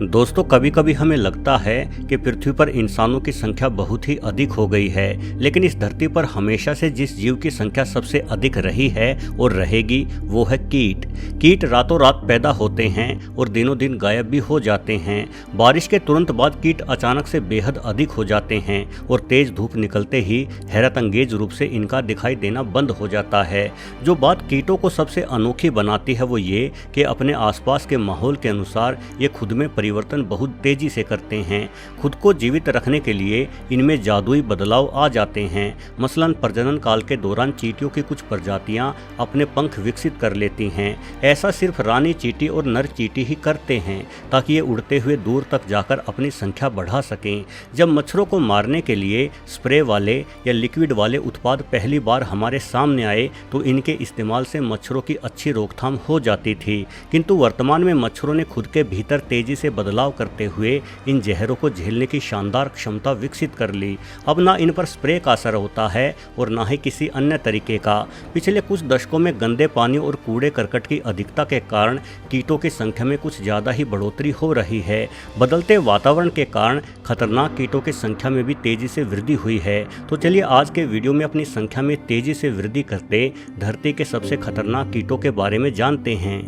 दोस्तों, कभी कभी हमें लगता है कि पृथ्वी पर इंसानों की संख्या बहुत ही अधिक हो गई है, लेकिन इस धरती पर हमेशा से जिस जीव की संख्या सबसे अधिक रही है और रहेगी वो है कीट। कीट रातों रात पैदा होते हैं और दिनों दिन गायब भी हो जाते हैं। बारिश के तुरंत बाद कीट अचानक से बेहद अधिक हो जाते हैं और तेज धूप निकलते ही हैरत अंगेज रूप से इनका दिखाई देना बंद हो जाता है। जो बात कीटों को सबसे अनोखी बनाती है वो ये कि अपने आसपास के माहौल के अनुसार ये खुद में परिवर्तन बहुत तेजी से करते हैं। खुद को जीवित रखने के लिए इनमें जादुई बदलाव आ जाते हैं। मसलन प्रजनन काल के दौरान चींटियों की कुछ प्रजातियां अपने पंख विकसित कर लेती हैं। ऐसा सिर्फ रानी चींटी और नर चींटी ही करते हैं ताकि ये उड़ते हुए दूर तक जाकर अपनी संख्या बढ़ा सकें। जब मच्छरों को मारने के लिए स्प्रे वाले या लिक्विड वाले उत्पाद पहली बार हमारे सामने आए तो इनके इस्तेमाल से मच्छरों की अच्छी रोकथाम हो जाती थी, किंतु वर्तमान में मच्छरों ने खुद के भीतर तेजी से बदलाव करते हुए इन जहरों को झेलने की शानदार क्षमता विकसित कर ली। अब ना इन पर स्प्रे का असर होता है और ना ही किसी अन्य तरीके का। पिछले कुछ दशकों में गंदे पानी और कूड़े करकट की अधिकता के कारण कीटों की संख्या में कुछ ज़्यादा ही बढ़ोतरी हो रही है। बदलते वातावरण के कारण खतरनाक कीटों की संख्या में भी तेजी से वृद्धि हुई है। तो चलिए आज के वीडियो में अपनी संख्या में तेजी से वृद्धि करते धरती के सबसे खतरनाक कीटों के बारे में जानते हैं।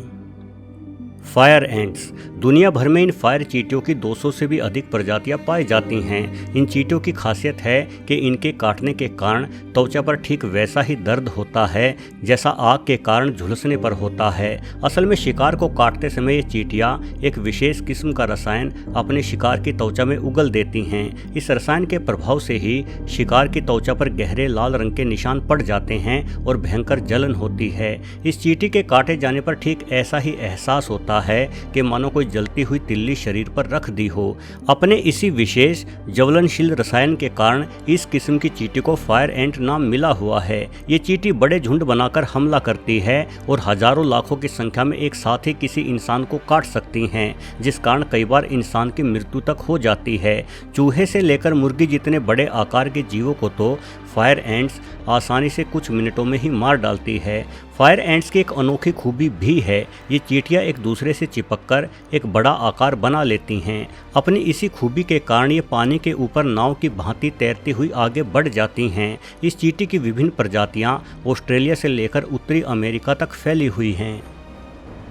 Fire ants. दुनिया भर में इन फायर चींटियों की 200 से भी अधिक प्रजातियां पाई जाती हैं। इन चींटियों की खासियत है कि इनके काटने के कारण त्वचा पर ठीक वैसा ही दर्द होता है जैसा आग के कारण झुलसने पर होता है। असल में शिकार को काटते समय ये चींटियां एक विशेष किस्म का रसायन अपने शिकार की त्वचा में उगल देती हैं। इस रसायन के प्रभाव से ही शिकार की त्वचा पर गहरे लाल रंग के निशान पड़ जाते हैं और भयंकर जलन होती है। इस चींटी के काटे जाने पर ठीक ऐसा ही एहसास होता है कि मानो कोई जलती हुई तिल्ली शरीर पर रख दी हो। अपने इसी विशेष ज्वलनशील रसायन के कारण इस किस्म की चींटी को फायर एंट नाम मिला हुआ है। ये चींटी बड़े झुंड बनाकर हमला करती है और हजारों लाखों की संख्या में एक साथ ही किसी इंसान को काट सकती हैं, जिस कारण कई बार इंसान की मृत्यु तक हो जाती है। चूहे से लेकर मुर्गी जितने बड़े आकार के जीवों को तो फायर एंट्स आसानी से कुछ मिनटों में ही मार डालती है। फायर एंट्स की एक अनोखी खूबी भी है, ये चींटियां एक दूसरे से चिपककर एक बड़ा आकार बना लेती हैं। अपनी इसी खूबी के कारण ये पानी के ऊपर नाव की भांति तैरती हुई आगे बढ़ जाती हैं। इस चींटी की विभिन्न प्रजातियां ऑस्ट्रेलिया से लेकर उत्तरी अमेरिका तक फैली हुई हैं।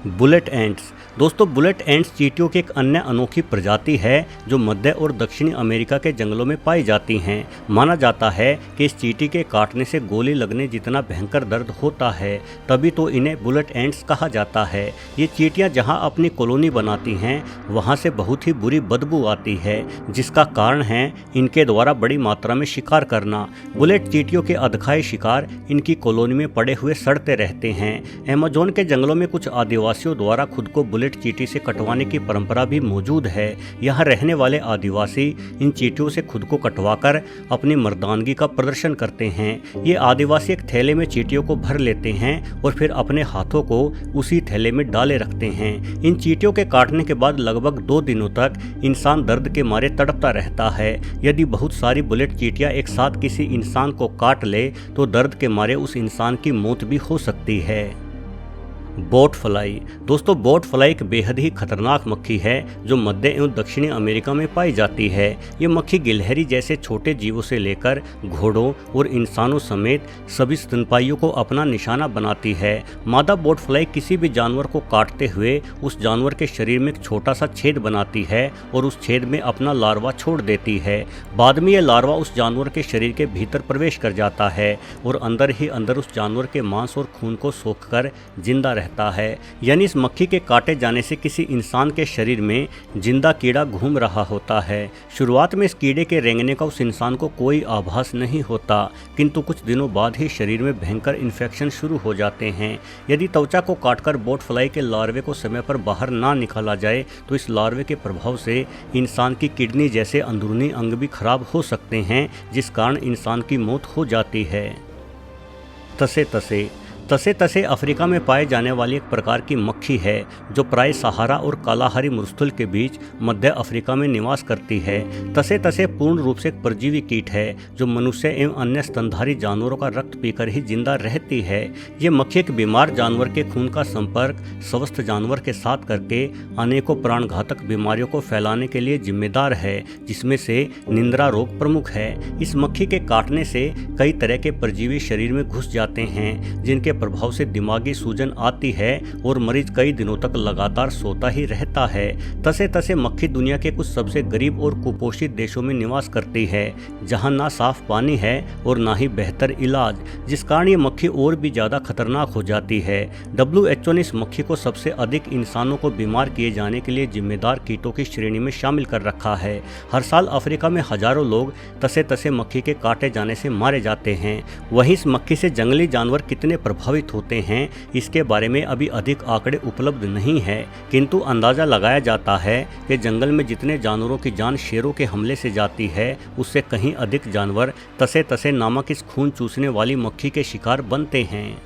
Bullet ants. दोस्तों, बुलेट एंट्स चींटियों की एक अन्य अनोखी प्रजाति है जो मध्य और दक्षिणी अमेरिका के जंगलों में पाई जाती हैं। माना जाता है कि इस चींटी के काटने से गोली लगने जितना भयंकर दर्द होता है, तभी तो इन्हें बुलेट एंट्स कहा जाता है। ये चींटियां जहां अपनी कॉलोनी बनाती हैं वहां से बहुत ही बुरी बदबू आती है, जिसका कारण है इनके द्वारा बड़ी मात्रा में शिकार करना। बुलेट चींटियों के अधखाए शिकार इनकी कॉलोनी में पड़े हुए सड़ते रहते हैं। अमेज़न के जंगलों में कुछ आदिवासियों द्वारा खुद को बुलेट चींटी से कटवाने की परंपरा भी मौजूद है। यहाँ रहने वाले आदिवासी इन चींटियों से खुद को कटवाकर अपनी मर्दानगी का प्रदर्शन करते हैं। ये आदिवासी एक थैले में चींटियों को भर लेते हैं और फिर अपने हाथों को उसी थैले में डाले रखते हैं। इन चींटियों के काटने के बाद लगभग 2 दिनों तक इंसान दर्द के मारे तड़पता रहता है। यदि बहुत सारी बुलेट चींटियां एक साथ किसी इंसान को काट ले तो दर्द के मारे उस इंसान की मौत भी हो सकती है। Boat fly. दोस्तों, बोट फ्लाई एक बेहद ही खतरनाक मक्खी है जो मध्य एवं दक्षिणी अमेरिका में पाई जाती है। ये मक्खी गिलहरी जैसे छोटे जीवों से लेकर घोड़ों और इंसानों समेत सभी स्तनपाइयों को अपना निशाना बनाती है। मादा बोट फ्लाई किसी भी जानवर को काटते हुए उस जानवर के शरीर में एक छोटा सा छेद बनाती है और उस छेद में अपना लार्वा छोड़ देती है। बाद में यह लार्वा उस जानवर के शरीर के भीतर प्रवेश कर जाता है और अंदर ही अंदर उस जानवर के मांस और खून को सोखकर जिंदा रहता है। यानी इस मक्खी के काटे जाने से किसी इंसान के शरीर में जिंदा कीड़ा घूम रहा होता है। शुरुआत में इस कीड़े के रेंगने का उस इंसान को कोई आभास नहीं होता, किंतु कुछ दिनों बाद ही शरीर में भयंकर इन्फेक्शन शुरू हो जाते हैं। यदि त्वचा को काटकर बोट फ्लाई के लार्वे को समय पर बाहर ना निकाला जाए तो इस लार्वे के प्रभाव से इंसान की किडनी जैसे अंदरूनी अंग भी खराब हो सकते हैं, जिस कारण इंसान की मौत हो जाती है। तसे तसे तसे अफ्रीका में पाए जाने वाली एक प्रकार की मक्खी है जो प्राय सहारा और कालाहारी मरुस्थल के बीच मध्य अफ्रीका में निवास करती है। तसे तसे पूर्ण रूप से एक परजीवी कीट है जो मनुष्य एवं अन्य स्तनधारी जानवरों का रक्त पीकर ही जिंदा रहती है। ये मक्खी एक बीमार जानवर के खून का संपर्क स्वस्थ जानवर के साथ करके अनेकों प्राणघातक बीमारियों को फैलाने के लिए जिम्मेदार है, जिसमें से निंद्रा रोग प्रमुख है। इस मक्खी के काटने से कई तरह के परजीवी शरीर में घुस जाते हैं, जिनके प्रभाव से दिमागी सूजन आती है और मरीज कई दिनों तक लगातार सोता ही रहता है। तसे तसे मक्खी दुनिया के कुछ सबसे गरीब और कुपोषित देशों में निवास करती है, जहां ना साफ पानी है और ना ही बेहतर इलाज, जिस कारण ये मक्खी और भी ज्यादा खतरनाक हो जाती है। WHO ने इस मक्खी को सबसे अधिक इंसानों को बीमार किए जाने के लिए जिम्मेदार कीटों की श्रेणी में शामिल कर रखा है। हर साल अफ्रीका में हजारों लोग तसे तसे मक्खी के काटे जाने से मारे जाते हैं। वहीं इस मक्खी से जंगली जानवर कितने प्रभावित होते हैं, इसके बारे में अभी अधिक आंकड़े उपलब्ध नहीं है, किंतु अंदाजा लगाया जाता है कि जंगल में जितने जानवरों की जान शेरों के हमले से जाती है, उससे कहीं अधिक जानवर तसे तसे नामक इस खून चूसने वाली मक्खी के शिकार बनते हैं।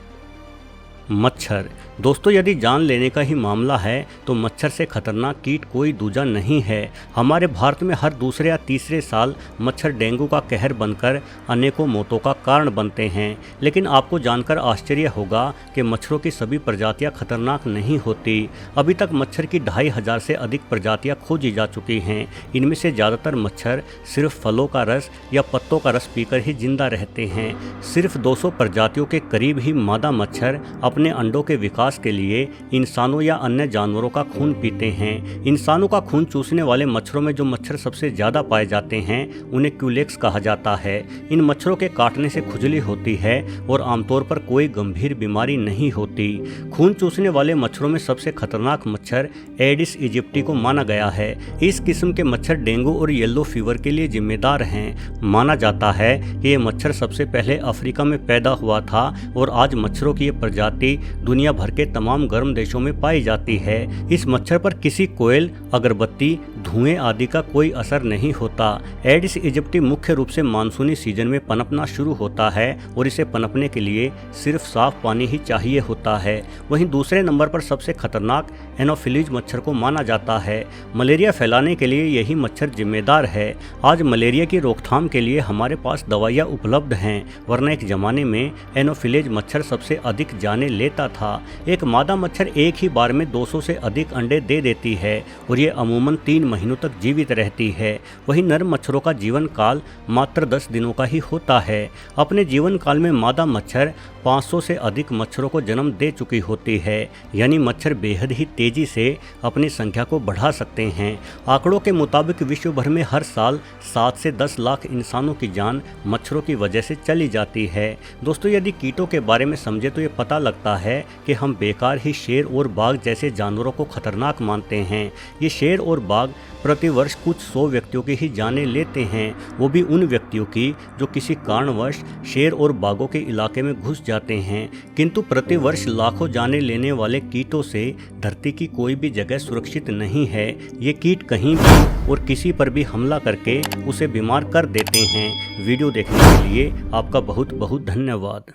मच्छर। दोस्तों, यदि जान लेने का ही मामला है तो मच्छर से खतरनाक कीट कोई दूजा नहीं है। हमारे भारत में हर दूसरे या तीसरे साल मच्छर डेंगू का कहर बनकर अनेकों मौतों का कारण बनते हैं। लेकिन आपको जानकर आश्चर्य होगा कि मच्छरों की सभी प्रजातियां खतरनाक नहीं होती। अभी तक मच्छर की 2500 से अधिक प्रजातियां खोजी जा चुकी हैं। इनमें से ज़्यादातर मच्छर सिर्फ फलों का रस या पत्तों का रस पीकर ही जिंदा रहते हैं। सिर्फ 200 प्रजातियों के करीब ही मादा मच्छर अपने अंडों के विकास के लिए इंसानों या अन्य जानवरों का खून पीते हैं। इंसानों का खून चूसने वाले मच्छरों में जो मच्छर सबसे ज्यादा पाए जाते हैं उन्हें क्यूलेक्स कहा जाता है। इन मच्छरों के काटने से खुजली होती है और आमतौर पर कोई गंभीर बीमारी नहीं होती। खून चूसने वाले मच्छरों में सबसे खतरनाक मच्छर एडिस इजिप्टी को माना गया है। इस किस्म के मच्छर डेंगू और येलो फीवर के लिए जिम्मेदार हैं। माना जाता है कि ये मच्छर सबसे पहले अफ्रीका में पैदा हुआ था और आज मच्छरों की ये प्रजाति दुनिया भर के तमाम गर्म देशों में पाई जाती है। इस मच्छर पर किसी कोयल, अगरबत्ती, धुएं आदि का कोई असर नहीं होता। एडिस इजिप्टी मुख्य रूप से मानसूनी सीजन में पनपना शुरू होता है और इसे पनपने के लिए सिर्फ साफ पानी ही चाहिए होता है। वहीं दूसरे नंबर पर सबसे खतरनाक एनोफिलीज मच्छर को माना जाता है। मलेरिया फैलाने के लिए यही मच्छर जिम्मेदार है। आज मलेरिया की रोकथाम के लिए हमारे पास दवाइयाँ उपलब्ध हैं, वरना एक जमाने में एनोफिलीज मच्छर सबसे अधिक जाने लेता था। एक मादा मच्छर एक ही बार में 200 से अधिक अंडे दे देती है और ये अमूमन 3 महीनों तक जीवित रहती है। वहीं नर मच्छरों का जीवन काल मात्र 10 दिनों का ही होता है। अपने जीवन काल में मादा मच्छर 500 से अधिक मच्छरों को जन्म दे चुकी होती है, यानी मच्छर बेहद ही तेजी से अपनी संख्या को बढ़ा सकते हैं। आंकड़ों के मुताबिक विश्व भर में हर साल 7 से 10 लाख इंसानों की जान मच्छरों की वजह से चली जाती है। दोस्तों, यदि कीटों के बारे में समझे तो ये पता लगता है कि हम बेकार ही शेर और बाघ जैसे जानवरों को खतरनाक मानते हैं। ये शेर और बाघ प्रतिवर्ष कुछ 100 व्यक्तियों की ही जानें लेते हैं, वो भी उन व्यक्तियों की जो किसी कारणवश शेर और बाघों के इलाके में घुस जाते हैं। किंतु प्रतिवर्ष लाखों जानें लेने वाले कीटों से धरती की कोई भी जगह सुरक्षित नहीं है। ये कीट कहीं भी और किसी पर भी हमला करके उसे बीमार कर देते हैं। वीडियो देखने के लिए आपका बहुत बहुत धन्यवाद।